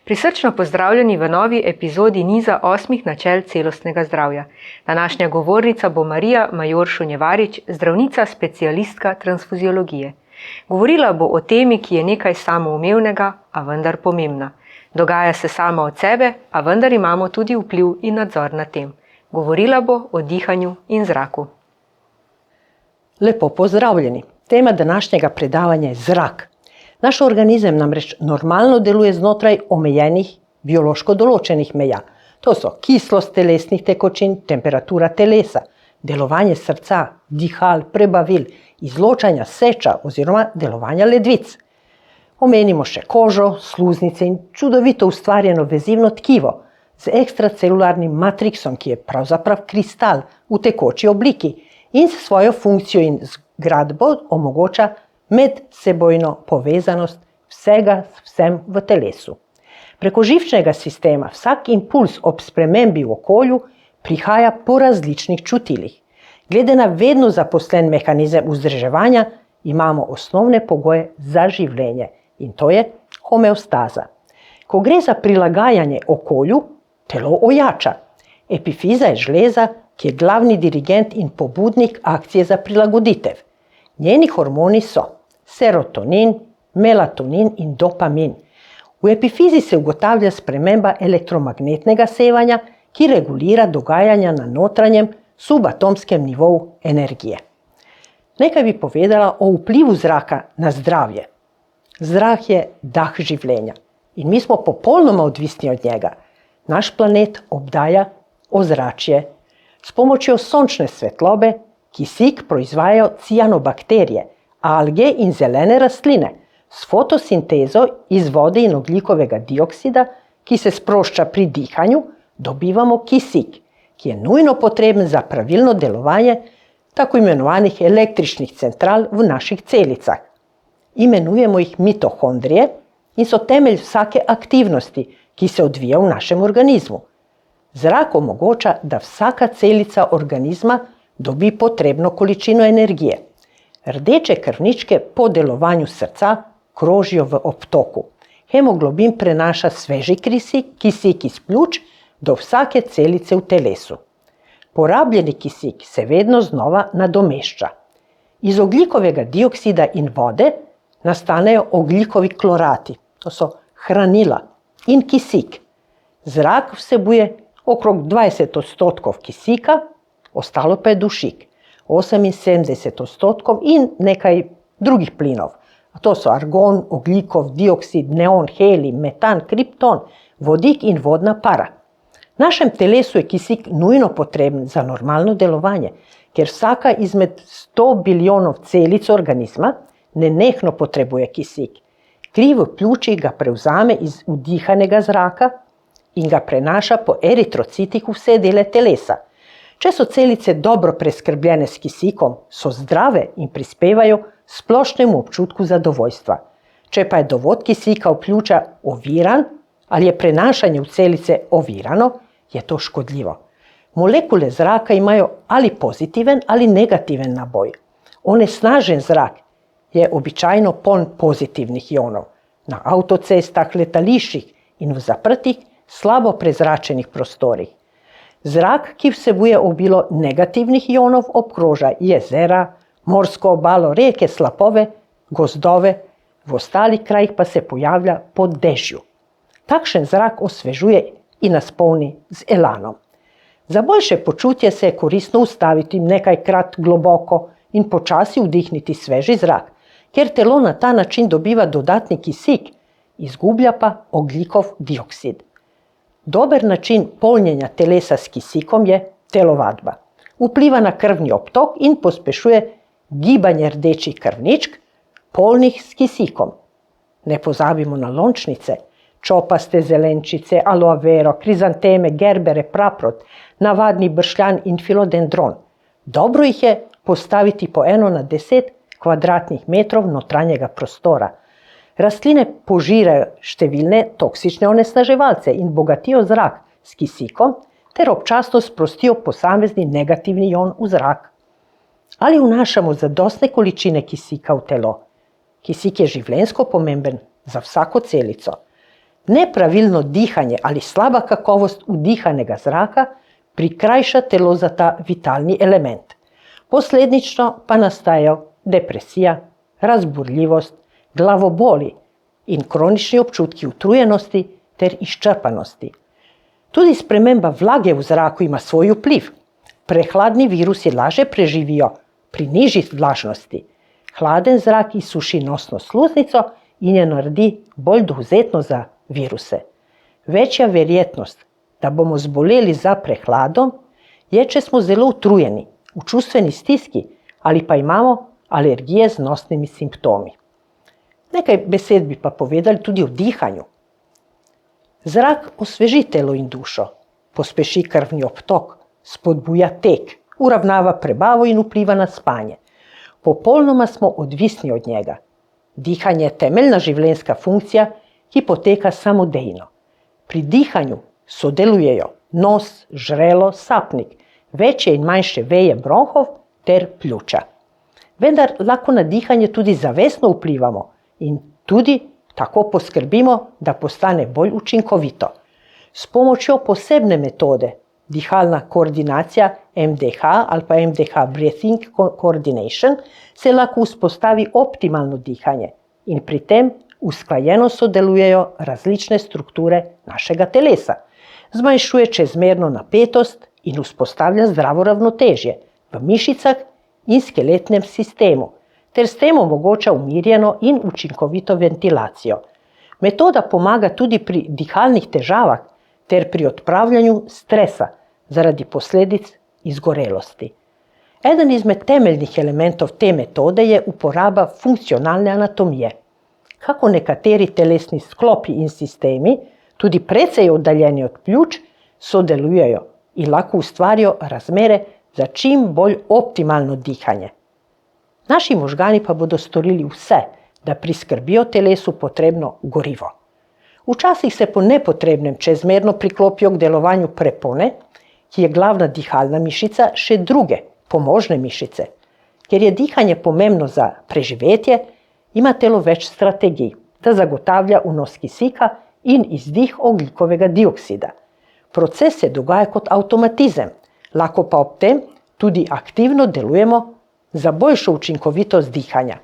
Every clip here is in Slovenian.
Prisrčno pozdravljeni v novi epizodi niza 8 načel celostnega zdravja. Današnja govornica bo Marija Major Šunjevarič, zdravnica specialistka transfuziologije. Govorila bo o temi, ki je nekaj samoumevnega, a vendar pomembna. Dogaja se sama od sebe, a vendar imamo tudi vpliv in nadzor nad tem. Govorila bo o dihanju in zraku. Lepo pozdravljeni. Tema današnjega predavanja je zrak. Naš organizem namreč normalno deluje znotraj omejenih, biološko določenih meja. To so kislost telesnih tekočin, temperatura telesa, delovanje srca, dihal, prebavil, izločanja seča oziroma delovanja ledvic. Omenimo še kožo, sluznice in čudovito ustvarjeno vezivno tkivo z ekstracelularnim matriksom, ki je pravzaprav kristal v tekoči obliki in s svojo funkcijo in zgradbo omogoča medsebojno povezanost vsega s vsem v telesu. Preko živčnega sistema vsak impuls ob spremembi v okolju prihaja po različnih čutilih. Glede na vedno zaposlen mehanizem vzdrževanja imamo osnovne pogoje za življenje in to je homeostaza. Ko gre za prilagajanje okolju, telo ojača. Epifiza je žleza, ki je glavni dirigent in pobudnik akcije za prilagoditev. Njeni hormoni so serotonin, melatonin in dopamin. V epifizi se ugotavlja sprememba elektromagnetnega sevanja, ki regulira dogajanja na notranjem subatomskem nivoju energije. Nekaj bi povedala o vplivu zraka na zdravje. Zrak je dah življenja in mi smo popolnoma odvisni od njega. Naš planet obdaja ozračje. S pomočjo sončne svetlobe kisik proizvajajo cianobakterije, alge in zelene rastline. S fotosintezo iz vode in ogljikovega dioksida, ki se sprošča pri dihanju, dobivamo kisik, ki je nujno potreben za pravilno delovanje tako imenovanih električnih central v naših celicah. Imenujemo jih mitohondrije in so temelj vsake aktivnosti, ki se odvija v našem organizmu. Zrak omogoča, da vsaka celica organizma dobi potrebno količino energije. Rdeče krvničke po delovanju srca krožijo v obtoku. Hemoglobin prenaša sveži kisik iz pljuč do vsake celice v telesu. Porabljeni kisik se vedno znova nadomešča. Iz ogljikovega dioksida in vode nastanejo ogljikovi klorati, to so hranila, in kisik. Zrak vsebuje okrog 20% kisika, ostalo pa je dušik, 78% in nekaj drugih plinov. To so argon, ogljikov dioksid, neon, helij, metan, kripton, vodik in vodna para. V našem telesu je kisik nujno potreben za normalno delovanje, ker vsaka izmed 100 biljonov celic organizma nenehno potrebuje kisik. Kri v pljučih ga prevzame iz vdihanega zraka in ga prenaša po eritrocitih v vse dele telesa. Če so celice dobro preskrbljene s kisikom, so zdrave in prispevajo splošnemu občutku zadovoljstva. Če pa je dovod kisika v pljuča oviran ali je prenašanje v celice ovirano, je to škodljivo. Molekule zraka imajo ali pozitiven ali negativen naboj. Onesnažen zrak je običajno poln pozitivnih ionov. Na avtocestah, letališčih in v zaprtih, slabo prezračenih prostorih. Zrak, ki vsebuje obilo negativnih ionov, obkroža jezera, morsko obalo, reke, slapove, gozdove, v ostalih krajih pa se pojavlja po dežju. Takšen zrak osvežuje in nas polni z elanom. Za boljše počutje se je koristno ustaviti nekajkrat globoko in počasi vdihniti sveži zrak, ker telo na ta način dobiva dodatni kisik, izgublja pa ogljikov dioksid. Dober način polnjenja telesa s kisikom je telovadba. Vpliva na krvni obtok in pospešuje gibanje rdečih krvničk, polnih s kisikom. Ne pozabimo na lončnice, čopaste zelenčice, aloe vero, krizanteme, gerbere, praprot, navadni bršljan in filodendron. Dobro jih je postaviti po 1 na 10 kvadratnih metrov notranjega prostora. Rastline požirajo številne toksične onesnaževalce in bogatijo zrak s kisikom ter občasno sprostijo posamezni negativni ion v zrak. Ali vnašamo zadostne količine kisika v telo? Kisik je življenjsko pomemben za vsako celico. Nepravilno dihanje ali slaba kakovost vdihanega zraka prikrajša telo za ta vitalni element. Posledično pa nastajajo depresija, razburljivost, glavoboli in kronični občutki utrujenosti ter izčrpanosti. Tudi sprememba vlage v zraku ima svoj vpliv. Prehladni virusi lažje preživijo pri nižji vlažnosti. Hladen zrak izsuši nosno sluznico in je naredi bolj dovzetno za viruse. Večja verjetnost, da bomo zboleli za prehladom, je, če smo zelo utrujeni, v čustveni stiski ali pa imamo alergije z nosnimi simptomi. Nekaj besed bi pa povedali tudi o dihanju. Zrak osveži telo in dušo, pospeši krvni obtok, spodbuja tek, uravnava prebavo in vpliva na spanje. Popolnoma smo odvisni od njega. Dihanje je temeljna življenjska funkcija, ki poteka samodejno. Pri dihanju sodelujejo nos, žrelo, sapnik, večje in manjše veje bronhov ter pljuča. Vendar lahko na dihanje tudi zavestno vplivamo in tudi tako poskrbimo, da postane bolj učinkovito. S pomočjo posebne metode, dihalna koordinacija MDH ali pa MDH Breathing Coordination, se lahko vzpostavi optimalno dihanje in pri tem usklajeno sodelujejo različne strukture našega telesa. Zmanjšuje čezmerno napetost in vzpostavlja zdravo ravnotežje v mišicah in skeletnem sistemu, ter s tem omogoča umirjeno in učinkovito ventilacijo. Metoda pomaga tudi pri dihalnih težavah ter pri odpravljanju stresa zaradi posledic izgorelosti. Eden izmed temeljnih elementov te metode je uporaba funkcionalne anatomije. Kako nekateri telesni sklopi in sistemi, tudi precej oddaljeni od pljuč, sodelujejo in lahko ustvarijo razmere za čim bolj optimalno dihanje. Naši možgani pa bodo storili vse, da priskrbijo telesu potrebno gorivo. Včasih se po nepotrebnem čezmerno priklopijo k delovanju prepone, ki je glavna dihalna mišica, še druge, pomožne mišice. Ker je dihanje pomembno za preživetje, ima telo več strategij, da zagotavlja vnos kisika in izdih ogljikovega dioksida. Proces se dogaja kot avtomatizem, lahko pa ob tem tudi aktivno delujemo za boljšo učinkovitost dihanja.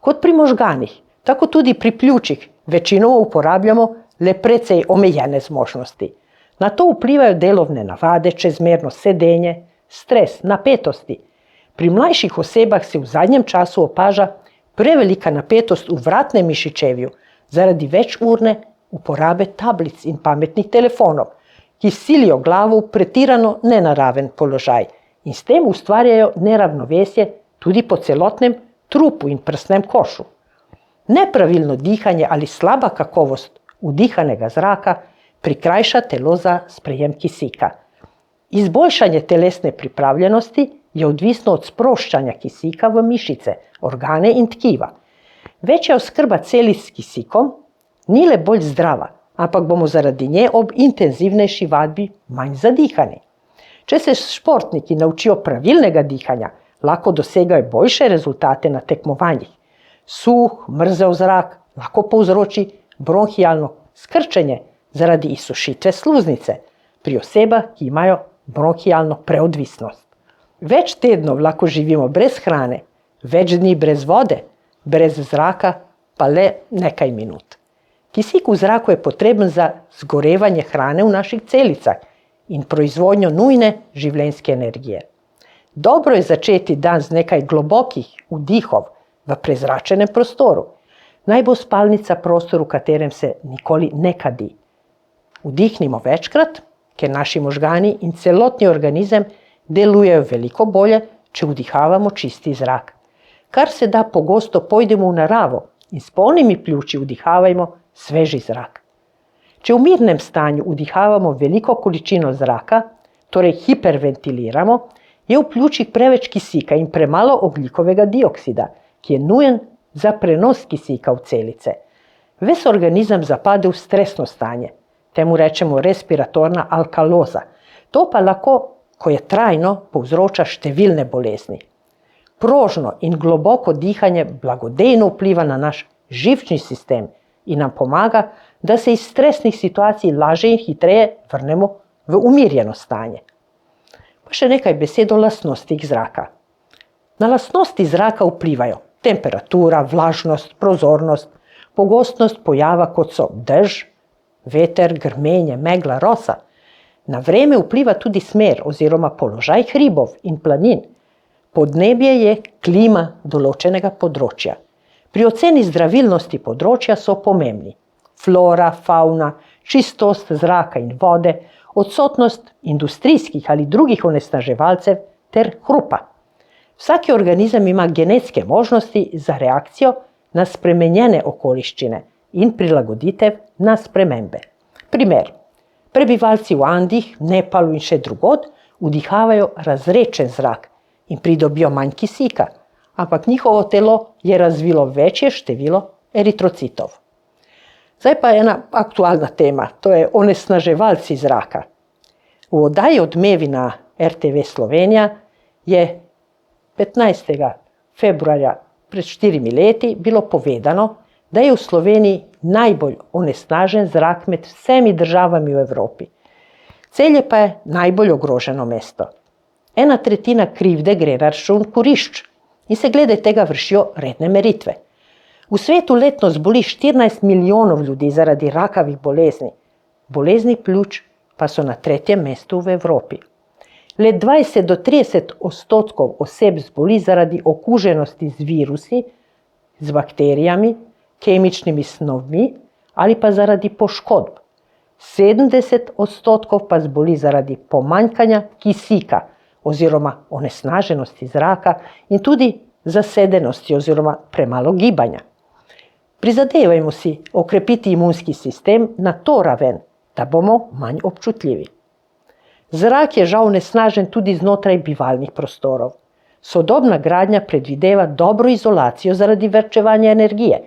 Kot pri možganih, tako tudi pri pljučih večinoma uporabljamo le precej omejene zmožnosti. Na to vplivajo delovne navade, čezmerno sedenje, stres, napetosti. Pri mlajših osebah se v zadnjem času opaža prevelika napetost v vratnem mišičevju zaradi večurne uporabe tablic in pametnih telefonov, ki silijo glavo v pretirano nenaraven položaj in s tem ustvarjajo neravnovesje tudi po celotnem trupu in prsnem košu. Nepravilno dihanje ali slaba kakovost vdihanega zraka prikrajša telo za sprejem kisika. Izboljšanje telesne pripravljenosti je odvisno od sproščanja kisika v mišice, organe in tkiva. Večja oskrba celic s kisikom ni le bolj zdrava, ampak bomo zaradi nje ob intenzivnejši vadbi manj zadihani. Če se športniki naučijo pravilnega dihanja, lahko dosegajo boljše rezultate na tekmovanjih. Suh, mrzel zrak lahko povzroči bronhialno skrčenje zaradi izsušitve sluznice pri osebah, ki imajo bronhialno preodvisnost. Več tednov lahko živimo brez hrane, več dni brez vode, brez zraka pa le nekaj minut. Kisik v zraku je potreben za zgorevanje hrane v naših celicah in proizvodnjo nujne življenjske energije. Dobro je začeti dan z nekaj globokih vdihov v prezračenem prostoru. Naj bo spalnica prostor, v katerem se nikoli ne kadi. Vdihnimo večkrat, ker naši možgani in celotni organizem delujejo veliko bolje, če vdihavamo čisti zrak. Kar se da pogosto pojdemo v naravo in s polnimi pljuči vdihavajmo sveži zrak. Če v mirnem stanju vdihavamo veliko količino zraka, torej hiperventiliramo, je v pljučih preveč kisika in premalo ogljikovega dioksida, ki je nujen za prenos kisika v celice. Ves organizem zapade v stresno stanje, temu rečemo respiratorna alkaloza. To pa lahko, ko je trajno, povzroča številne bolezni. Prožno in globoko dihanje blagodejno vpliva na naš živčni sistem in nam pomaga, da se iz stresnih situacij lažje in hitreje vrnemo v umirjeno stanje. Pa še nekaj besed o lastnostih zraka. Na lastnosti zraka vplivajo temperatura, vlažnost, prozornost, pogostnost pojava kot so dež, veter, grmenje, megla, rosa. Na vreme vpliva tudi smer oziroma položaj hribov in planin. Podnebje je klima določenega področja. Pri oceni zdravilnosti področja so pomembni flora, fauna, čistost zraka in vode, odsotnost industrijskih ali drugih onesnaževalcev ter hrupa. Vsak organizem ima genetske možnosti za reakcijo na spremenjene okoliščine in prilagoditev na spremembe. Primer. Prebivalci v Andih, Nepalu in še drugod vdihavajo razredčen zrak in pridobijo manj kisika, ampak njihovo telo je razvilo večje število eritrocitov. Zdaj pa ena aktualna tema, to je onesnaževalci zraka. V oddaji Odmevi na RTV Slovenija je 15. februarja pred 4 leti bilo povedano, da je v Sloveniji najbolj onesnažen zrak med vsemi državami v Evropi. Celje pa je najbolj ogroženo mesto. 1/3 krivde gre na račun kurišč in se glede tega vršijo redne meritve. V svetu letno zboli 14 milijonov ljudi zaradi rakavih bolezni. Bolezni pljuč pa so na 3. mestu v Evropi. Le 20 do 30% oseb zboli zaradi okuženosti z virusi, z bakterijami, kemičnimi snovmi ali pa zaradi poškodb. 70% pa zboli zaradi pomanjkanja kisika oziroma onesnaženosti zraka in tudi zasedenosti oziroma premalo gibanja. Prizadevajmo si okrepiti imunski sistem na to raven, da bomo manj občutljivi. Zrak je žal onesnažen tudi znotraj bivalnih prostorov. Sodobna gradnja predvideva dobro izolacijo zaradi varčevanja energije,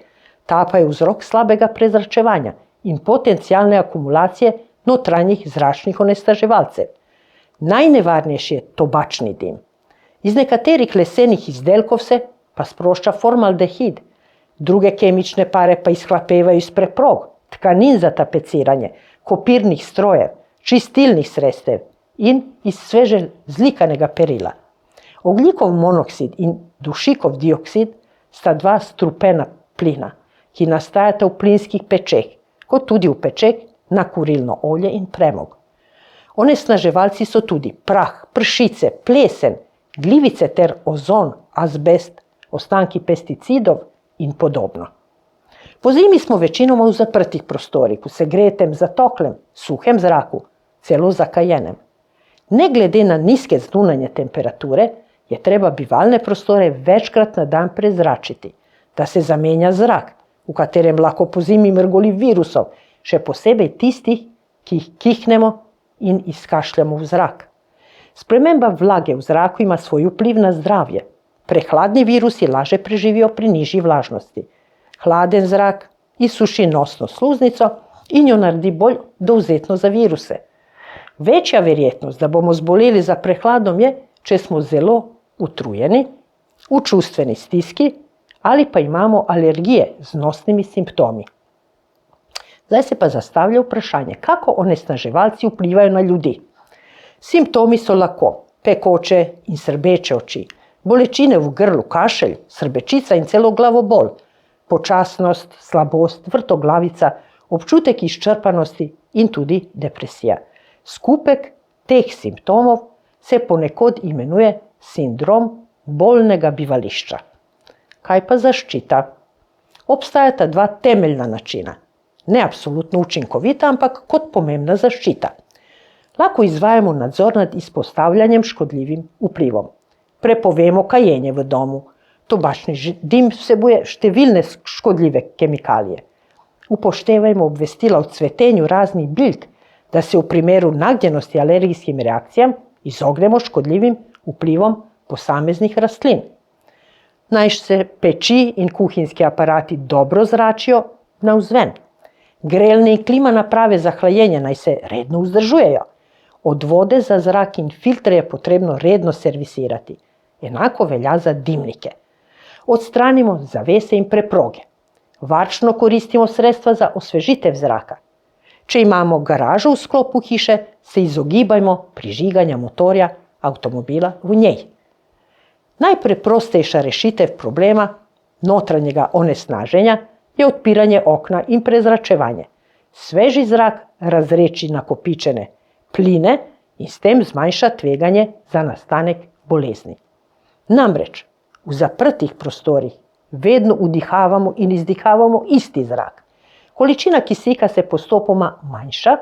ta pa je vzrok slabega prezračevanja in potencialne akumulacije notranjih zračnih onesnaževalcev. Najnevarnejši je tobačni dim. Iz nekaterih lesenih izdelkov se pa sprošča formaldehid, druge kemične pare pa izhlapevajo iz preprog, tkanin za tapeciranje, kopirnih strojev, čistilnih sredstev in iz sveže zlikanega perila. Ogljikov monoksid in dušikov dioksid sta dva strupena plina, ki nastajata v plinskih pečeh, kot tudi v pečeh na kurilno olje in premog. Onesnaževalci so tudi prah, pršice, plesen, glivice ter ozon, azbest, ostanki pesticidov in podobno. Pozimi smo večinoma v zaprtih prostorih, v segretem, zatoklem, suhem zraku, celo zakajenem. Ne glede na nizke zunanje temperature, je treba bivalne prostore večkrat na dan prezračiti, da se zamenja zrak, v katerem lahko pozimi mrgoli virusov, še posebej tistih, ki jih kihnemo in izkašljamo v zrak. Sprememba vlage v zraku ima svoj vpliv na zdravje. Prehladni virusi lažje preživijo pri nižji vlažnosti. Hladen zrak izsuši nosno sluznico in jo naredi bolj dovzetno za viruse. Večja verjetnost, da bomo zboleli za prehladom je, če smo zelo utrujeni, v čustveni stiski ali pa imamo alergije z nosnimi simptomi. Zdaj se pa zastavlja vprašanje, kako onesnaževalci vplivajo na ljudi. Simptomi so lahko pekoče in srbeče oči, bolečine v grlu, kašelj, srbečica in celo glavobol, počasnost, slabost, vrtoglavica, občutek izčrpanosti in tudi depresija. Skupek teh simptomov se ponekod imenuje sindrom bolnega bivališča. Kaj pa zaščita? Obstajata dva temeljna načina. Ne absolutno učinkovita, ampak kot pomembna zaščita. Lahko izvajamo nadzor nad izpostavljanjem škodljivim vplivom. Prepovemo kajenje v domu. Tobačni dim vsebuje številne škodljive kemikalije. Upoštevajmo obvestila o cvetenju raznih bilk, da se v primeru nagnjenosti alergijskim reakcijam izognemo škodljivim vplivom posameznih rastlin. Naj se peči in kuhinjski aparati dobro zračijo navzven. Grelne in klima naprave za hlajenje naj se redno vzdržujejo. Od vode za zrak in filtre je potrebno redno servisirati. Enako velja za dimnike. Odstranimo zavese in preproge. Varčno koristimo sredstva za osvežitev zraka. Če imamo garažo v sklopu hiše, se izogibajmo prižiganja motorja avtomobila v njej. Najpreprostejša rešitev problema notranjega onesnaženja je odpiranje okna in prezračevanje. Sveži zrak razreči nakopičene pline in s tem zmanjša tveganje za nastanek bolezni. Namreč v zaprtih prostorih vedno vdihavamo in izdihavamo isti zrak. Količina kisika se postopoma manjša,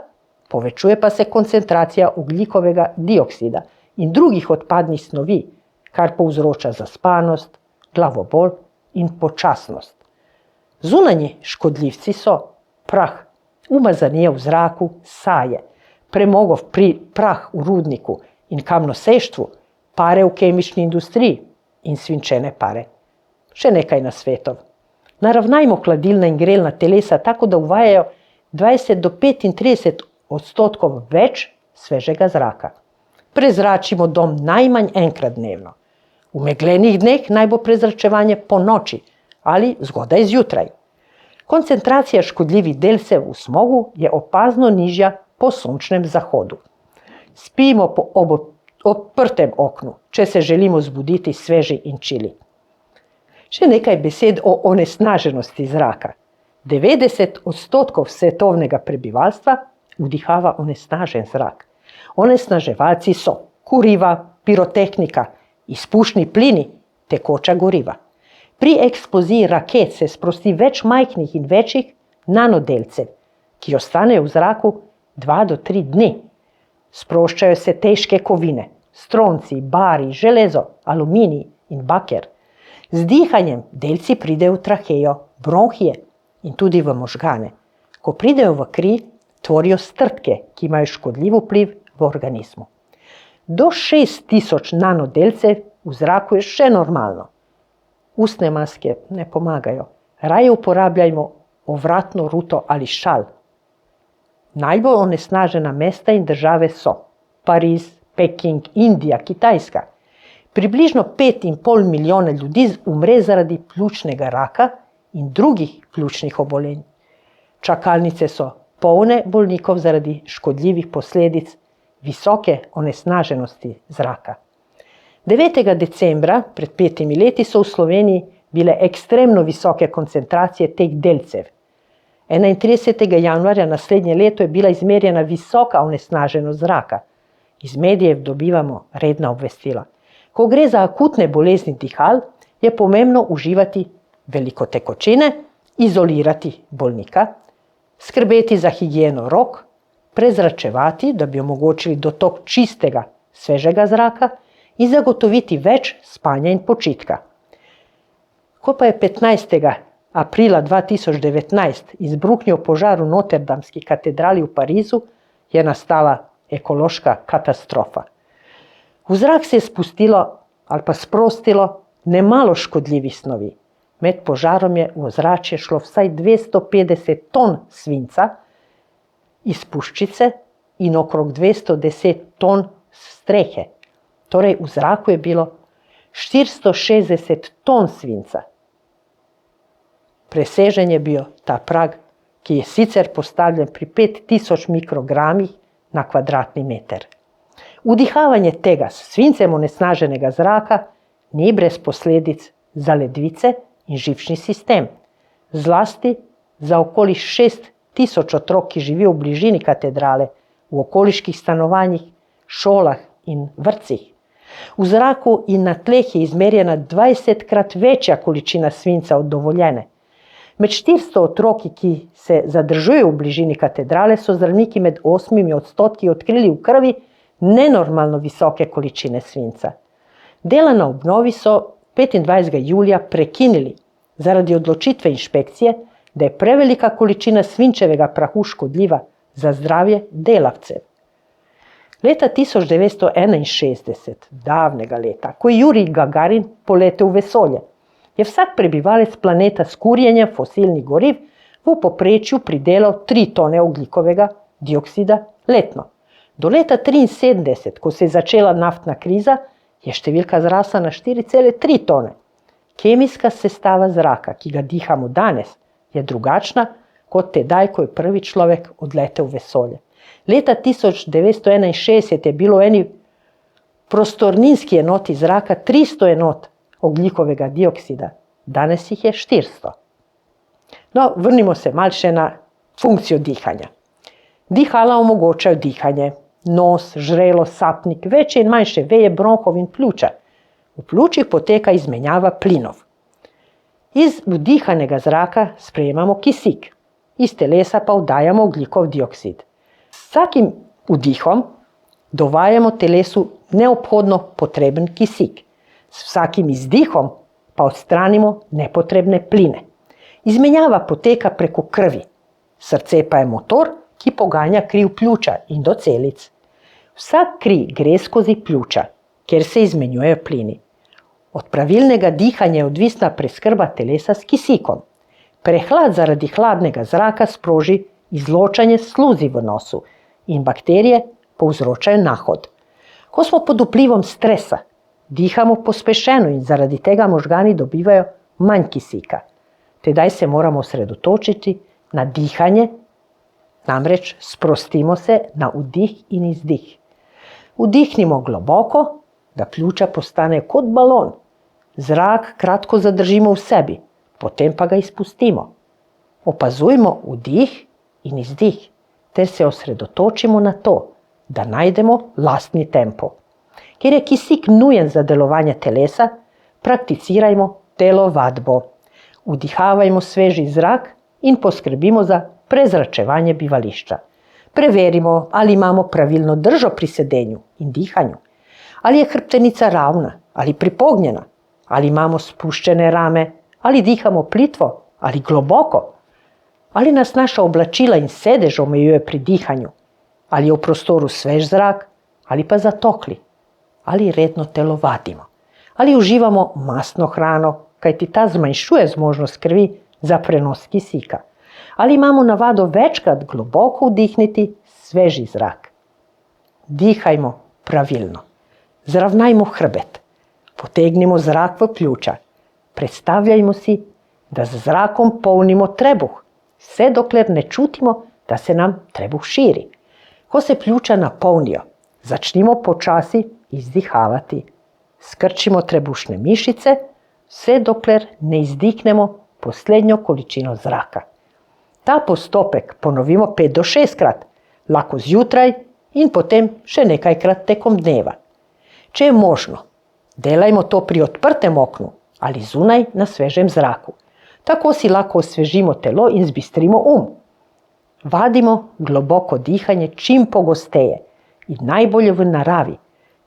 povečuje pa se koncentracija ogljikovega dioksida in drugih odpadnih snovi, kar povzroča zaspanost, glavobol in počasnost. Zunanji škodljivci so prah, umazanije v zraku, saje, premogov prah v rudniku in kamnoseštvu, pare v kemični industriji in svinčene pare. Še nekaj nasvetov. Naravnajmo hladilna in grelna telesa tako, da uvajajo 20 do 35% več svežega zraka. Prezračimo dom najmanj enkrat dnevno. V meglenih dneh naj bo prezračevanje po noči ali zgodaj zjutraj. Koncentracija škodljivih delcev v smogu je opazno nižja po sončnem zahodu. Spimo ob odprtem oknu, če se želimo zbuditi sveži in čili. Še nekaj besed o onesnaženosti zraka. 90% svetovnega prebivalstva vdihava onesnažen zrak. Onesnaževalci so kuriva, pirotehnika, izpušni plini, tekoča goriva. Pri eksploziji raket se sprosti več majhnih in večjih nanodelcev, ki ostanejo v zraku 2 do 3 dni. Sproščajo se težke kovine, stronci, bari, železo, aluminij in baker. Z dihanjem delci pridejo v trahejo, bronhije in tudi v možgane. Ko pridejo v kri, tvorijo strdke, ki imajo škodljiv vpliv v organizmu. Do 6000 nanodelcev v zraku je še normalno. Ustne maske ne pomagajo. Raje uporabljajmo ovratno ruto ali šal. Najbolj onesnažena mesta in države so Pariz, Peking, Indija, Kitajska. Približno 5,5 milijona ljudi umre zaradi pljučnega raka in drugih pljučnih obolenj. Čakalnice so polne bolnikov zaradi škodljivih posledic visoke onesnaženosti zraka. 9. decembra pred 5 leti so v Sloveniji bile ekstremno visoke koncentracije teh delcev. 31. januarja naslednje leto je bila izmerjena visoka onesnaženost zraka. Iz medijev dobivamo redna obvestila. Ko gre za akutne bolezni dihal, je pomembno uživati veliko tekočine, izolirati bolnika, skrbeti za higieno rok, prezračevati, da bi omogočili dotok čistega, svežega zraka in zagotoviti več spanja in počitka. Ko pa je 15. aprila 2019 izbruhnil požar v Notrdamski katedrali v Parizu, je nastala ekološka katastrofa. V zrak se je spustilo ali pa sprostilo nemalo škodljivih snovi. Med požarom je v ozračje šlo vsaj 250 ton svinca iz puščice in okrog 210 ton strehe. Torej v zraku je bilo 460 ton svinca. Presežen je bil ta prag, ki je sicer postavljen pri 5000 mikrogramih na kvadratni meter. Vdihavanje tega s svincem onesnaženega zraka ni brez posledic za ledvice in živčni sistem. Zlasti za okoli 6000 otrok, ki živijo v bližini katedrale, v okoliških stanovanjih, šolah in vrtcih. V zraku in na tleh je izmerjena 20krat večja količina svinca od dovoljene. Med 400 otroki, ki se zadržujejo v bližini katedrale, so zdravniki med 8% odkrili v krvi nenormalno visoke količine svinca. Dela na obnovi so 25. julija prekinili zaradi odločitve inšpekcije, da je prevelika količina svinčevega prahu škodljiva za zdravje delavcev. Leta 1961, davnega leta, ko je Jurij Gagarin poletel v vesolje, je vsak prebivalec planeta s kurjenjem fosilnih goriv v povprečju pridelal 3 tone ogljikovega dioksida letno. Do leta 1973, ko se je začela naftna kriza, je številka zrasla na 4,3 tone. Kemijska sestava zraka, ki ga dihamo danes, je drugačna kot tedaj, ko je prvi človek odletel v vesolje. Leta 1961 je bilo v eni prostorninski enoti zraka 300 enot ogljikovega dioksida, danes jih je 400. No, vrnimo se malo še na funkcijo dihanja. Dihala omogočajo dihanje, nos, žrelo, sapnik, večje in manjše veje bronhov in pljuča. V pljučih poteka izmenjava plinov. Iz vdihanega zraka sprejemamo kisik, iz telesa pa vdajamo ogljikov dioksid. S vsakim vdihom dovajamo telesu neobhodno potreben kisik. S vsakim izdihom pa odstranimo nepotrebne pline. Izmenjava poteka preko krvi. Srce pa je motor, ki poganja kri v pljuča in do celic. Vsak kri gre skozi pljuča, kjer se izmenjujejo plini. Od pravilnega dihanja je odvisna preskrba telesa s kisikom. Prehlad zaradi hladnega zraka sproži izločanje sluzi v nosu in bakterije povzročajo nahod. Ko smo pod vplivom stresa, dihamo pospešeno in zaradi tega možgani dobivajo manj kisika. Tedaj se moramo osredotočiti na dihanje, namreč sprostimo se na vdih in izdih. Vdihnimo globoko, da pljuča postanejo kot balon. Zrak kratko zadržimo v sebi, potem pa ga izpustimo. Opazujmo vdih in izdih, ter se osredotočimo na to, da najdemo lastni tempo. Ker je kisik nujen za delovanje telesa, prakticirajmo telovadbo. Vdihavajmo sveži zrak in poskrbimo za prezračevanje bivališča. Preverimo, ali imamo pravilno držo pri sedenju in dihanju. Ali je hrbtenica ravna ali pripognjena. Ali imamo spuščene rame, ali dihamo plitvo, ali globoko. Ali nas naša oblačila in sedež omejuje pri dihanju. Ali je v prostoru svež zrak, ali pa zatokli. Ali redno telovadimo. Ali uživamo mastno hrano, kajti ta zmanjšuje zmožnost krvi za prenos kisika. Ali imamo navado večkrat globoko vdihniti sveži zrak. Dihajmo pravilno. Zravnajmo hrbet. Potegnimo zrak v pljuča. Predstavljajmo si, da z zrakom polnimo trebuh, vse dokler ne čutimo, da se nam trebuh širi. Ko se pljuča napolnijo, začnimo počasi izdihavati. Skrčimo trebušne mišice, vse dokler ne izdihnemo poslednjo količino zraka. Ta postopek ponovimo 5 do 6 krat, lahko zjutraj in potem še nekajkrat tekom dneva. Če je možno, delajmo to pri odprtem oknu ali zunaj na svežem zraku. Tako si lahko osvežimo telo in zbistrimo Vadimo globoko dihanje čim pogosteje in najbolje v naravi,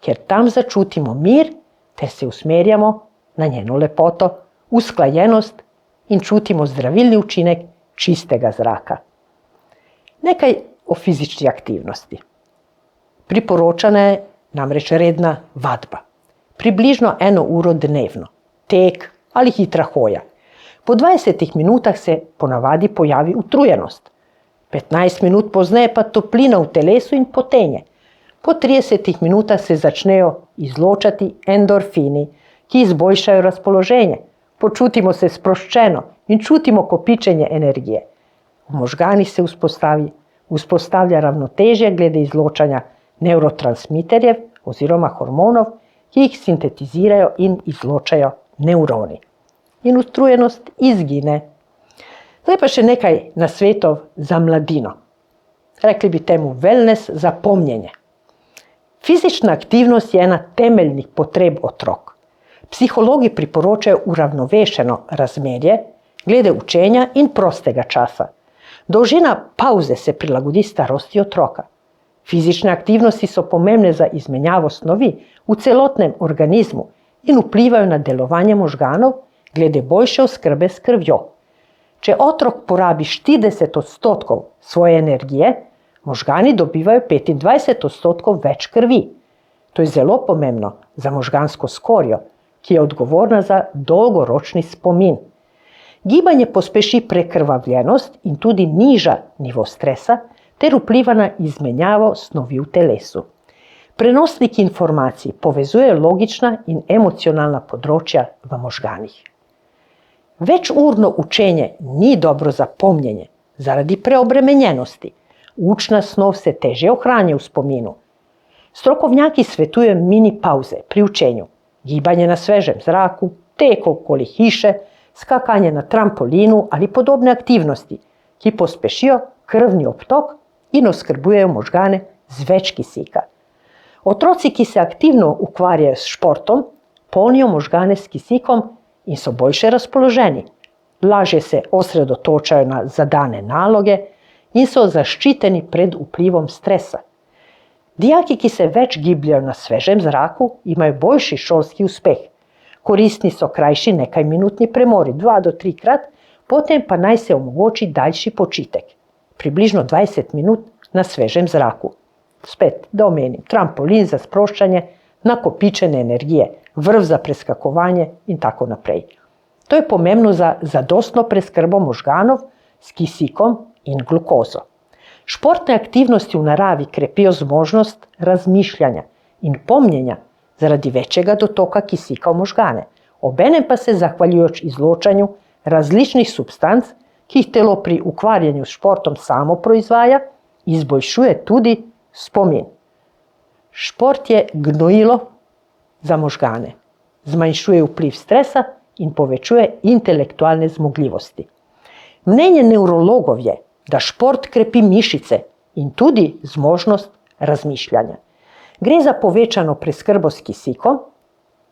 ker tam začutimo mir ter se usmerjamo na njeno lepoto, usklajenost in čutimo zdravilni učinek čistega zraka. Nekaj o fizični aktivnosti. Priporočana je namreč redna vadba. Približno 1 uro dnevno, tek ali hitra hoja. Po 20 minutah se ponavadi pojavi utrujenost. 15 minut pozneje pa toplina v telesu in potenje. Po 30 minutah se začnejo izločati endorfini, ki izboljšajo razpoloženje. Počutimo se sproščeno in čutimo kopičenje energije. V možganih se vzpostavlja ravnotežje glede izločanja nevrotransmiterjev oziroma hormonov, ki jih sintetizirajo in izločajo nevroni. In utrujenost izgine. Zdaj pa še nekaj nasvetov za mladino. Rekli bi temu wellness za pomnjenje. Fizična aktivnost je ena temeljnih potreb otrok. Psihologi priporočajo uravnovešeno razmerje glede učenja in prostega časa. Dolžina pavze se prilagodi starosti otroka. Fizične aktivnosti so pomembne za izmenjavo snovi v celotnem organizmu in vplivajo na delovanje možganov glede boljše oskrbe s krvjo. Če otrok porabi 40% svoje energije, možgani dobivajo 25% več krvi. To je zelo pomembno za možgansko skorjo, ki je odgovorna za dolgoročni spomin. Gibanje pospeši prekrvavljenost in tudi niža nivo stresa ter vpliva na izmenjavo snovi v telesu. Prenosniki informacij povezujejo logična in emocionalna področja v možganih. Večurno učenje ni dobro za pomnjenje zaradi preobremenjenosti. Učna snov se teže ohranja v spominu. Strokovnjaki svetujejo mini pauze pri učenju, gibanje na svežem zraku, tek okoli hiše, skakanje na trampolinu ali podobne aktivnosti, ki pospešijo krvni obtok in oskrbujejo možgane z več kisika. Otroci, ki se aktivno ukvarjajo s športom, polnijo možgane s kisikom in so boljše razpoloženi. Lažje se osredotočajo na zadane naloge in so zaščiteni pred vplivom stresa. Dijaki, ki se več gibljajo na svežem zraku, imajo boljši šolski uspeh. Koristni so krajši nekajminutni premori, 2 do 3 krat, potem pa naj se omogoči daljši počitek. Približno 20 minut na svežem zraku. Spet, da omenim, trampolin za sproščanje, nakopičene energije, vrv za preskakovanje in tako naprej. To je pomembno za zadostno preskrbo možganov s kisikom in glukozo. Športne aktivnosti v naravi krepijo zmožnost razmišljanja in pomnjenja zaradi večjega dotoka kisika v možgane. Obenem pa se zahvaljujoč izločanju različnih substanc, ki jih telo pri ukvarjanju s športom samo proizvaja, izboljšuje tudi spomin. Šport je gnojilo za možgane, zmanjšuje vpliv stresa in povečuje intelektualne zmogljivosti. Mnenje nevrologov je, da šport krepi mišice in tudi zmožnost razmišljanja. Gre za povečano preskrbo s kisikom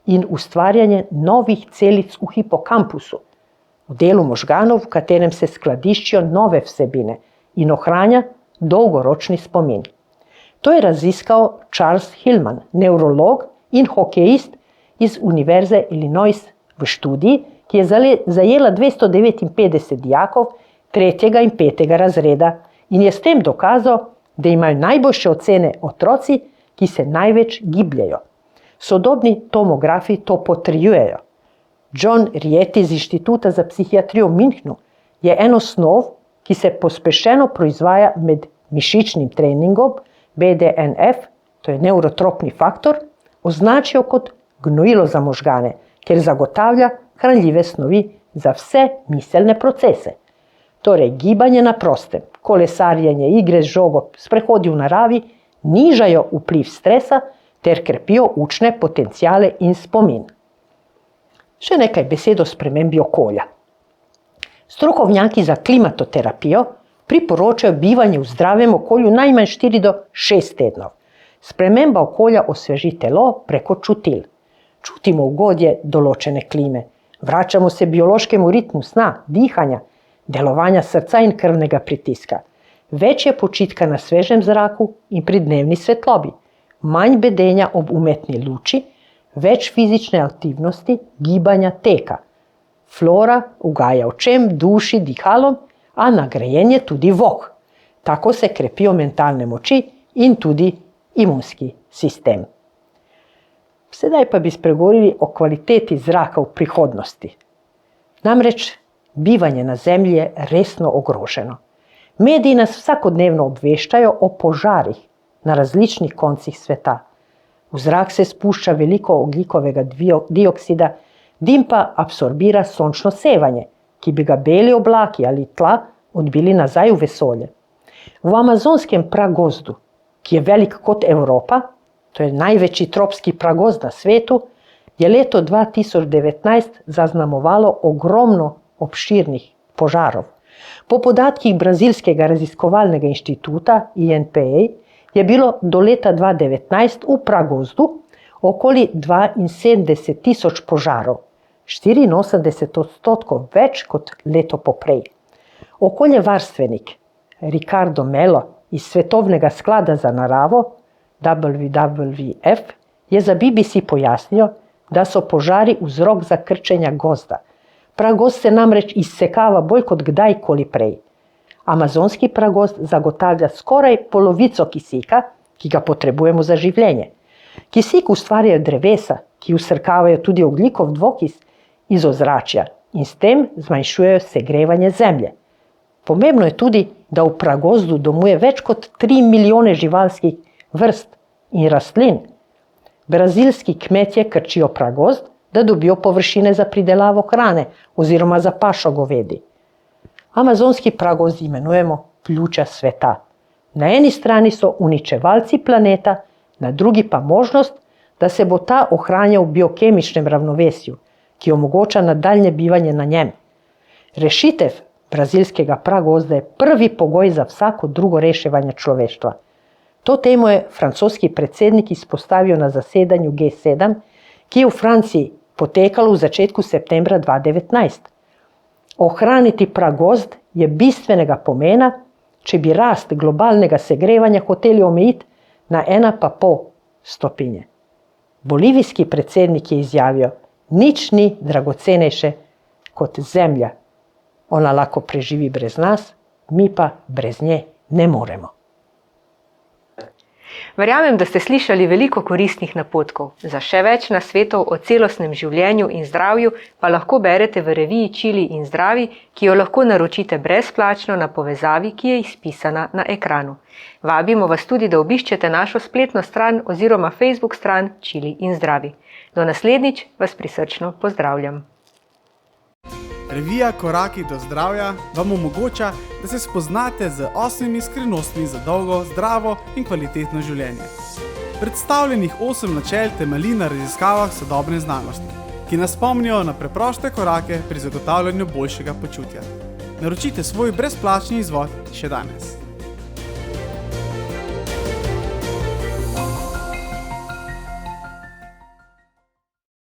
in ustvarjanje novih celic v hipokampusu, v delu možganov, v katerem se skladiščijo nove vsebine in ohranja dolgoročni spomin. To je raziskal Charles Hillman, nevrolog in hokejist iz Univerze Illinois v študiji, ki je zajela 259 dijakov 3. in 5. razreda in je s tem dokazal, da imajo najboljše ocene otroci, ki se največ gibljajo. Sodobni tomografi to potrjujejo. John Rieti iz Inštituta za psihiatrijo v Münchnu je eno snov, ki se pospešeno proizvaja med mišičnim treningom, BDNF, to je nevrotropni faktor, označijo kot gnojilo za možgane, ker zagotavlja hranljive snovi za vse miselne procese. Torej, gibanje na prostem, kolesarjenje, igre z žogo, sprehodi v naravi nižajo vpliv stresa ter krepijo učne potenciale in spomin. Še nekaj besed o spremembi okolja. Strokovnjaki za klimatoterapijo priporočajo bivanje v zdravem okolju najmanj 4 do 6 tednov. Sprememba okolja osveži telo preko čutil. Čutimo ugodje določene klime, vračamo se biološkemu ritmu sna, dihanja, delovanja srca in krvnega pritiska. Več je počitka na svežem zraku in pri dnevni svetlobi, manj bedenja ob umetni luči, več fizične aktivnosti, gibanja, teka. Flora ugaja očem, duši, dihalom, a nagrajen je tudi vok. Tako se krepijo mentalne moči in tudi imunski sistem. Sedaj pa bi spregovorili o kvaliteti zraka v prihodnosti. Namreč bivanje na Zemlji je resno ogroženo. Mediji nas vsakodnevno obveščajo o požarih na različnih koncih sveta. V zrak se spušča veliko ogljikovega dioksida, dim pa absorbira sončno sevanje, ki bi ga beli oblaki ali tla odbili nazaj v vesolje. V amazonskem pragozdu, ki je velik kot Evropa, to je največji tropski pragozd na svetu, je leto 2019 zaznamovalo ogromno obširnih požarov. Po podatkih Brazilskega raziskovalnega inštituta INPA je bilo do leta 2019 v pragozdu okoli 72.000 požarov, 84% več kot leto poprej. Okoljevarstvenik Ricardo Mello iz Svetovnega sklada za naravo WWF je za BBC pojasnil, da so požari vzrok za krčenja gozda. Pragozd se namreč izsekava bolj kot kdajkoli prej. Amazonski pragozd zagotavlja skoraj polovico kisika, ki ga potrebujemo za življenje. Kisik ustvarjajo drevesa, ki vsrkavajo tudi ogljikov dvokis iz ozračja in s tem zmanjšujejo segrevanje zemlje. Pomembno je tudi, da v pragozdu domuje več kot 3 milijone živalskih vrst in rastlin. Brazilski kmetje krčijo pragozd, da dobijo površine za pridelavo hrane oziroma za pašo govedi. Amazonski pragozd imenujemo pljuča sveta. Na eni strani so uničevalci planeta, na drugi pa možnost, da se bo ta ohranjal v biokemičnem ravnovesju, ki omogoča nadaljnje bivanje na njem. Rešitev brazilskega pragozda je prvi pogoj za vsako drugo reševanje človeštva. To temo je francoski predsednik izpostavil na zasedanju G7, ki je v Franciji potekalo v začetku septembra 2019. Ohraniti pragozd je bistvenega pomena, če bi rast globalnega segrevanja hoteli omejiti na 1,5 stopinje. Bolivijski predsednik je izjavil, nič ni dragocenejše kot zemlja. Ona lahko preživi brez nas, mi pa brez nje ne moremo. Verjamem, da ste slišali veliko koristnih napotkov. Za še več nasvetov o celostnem življenju in zdravju pa lahko berete v reviji Čili in zdravi, ki jo lahko naročite brezplačno na povezavi, ki je izpisana na ekranu. Vabimo vas tudi, da obiščete našo spletno stran oziroma Facebook stran Čili in zdravi. Do naslednjič vas prisrčno pozdravljam. Revija Koraki do zdravja vam omogoča, da se spoznate z 8 skrivnostmi za dolgo, zdravo in kvalitetno življenje. Predstavljenih 8 načel temelji na raziskavah sodobne znanosti, ki nas spomnijo na preproste korake pri zagotavljanju boljšega počutja. Naročite svoj brezplačni izvod še danes.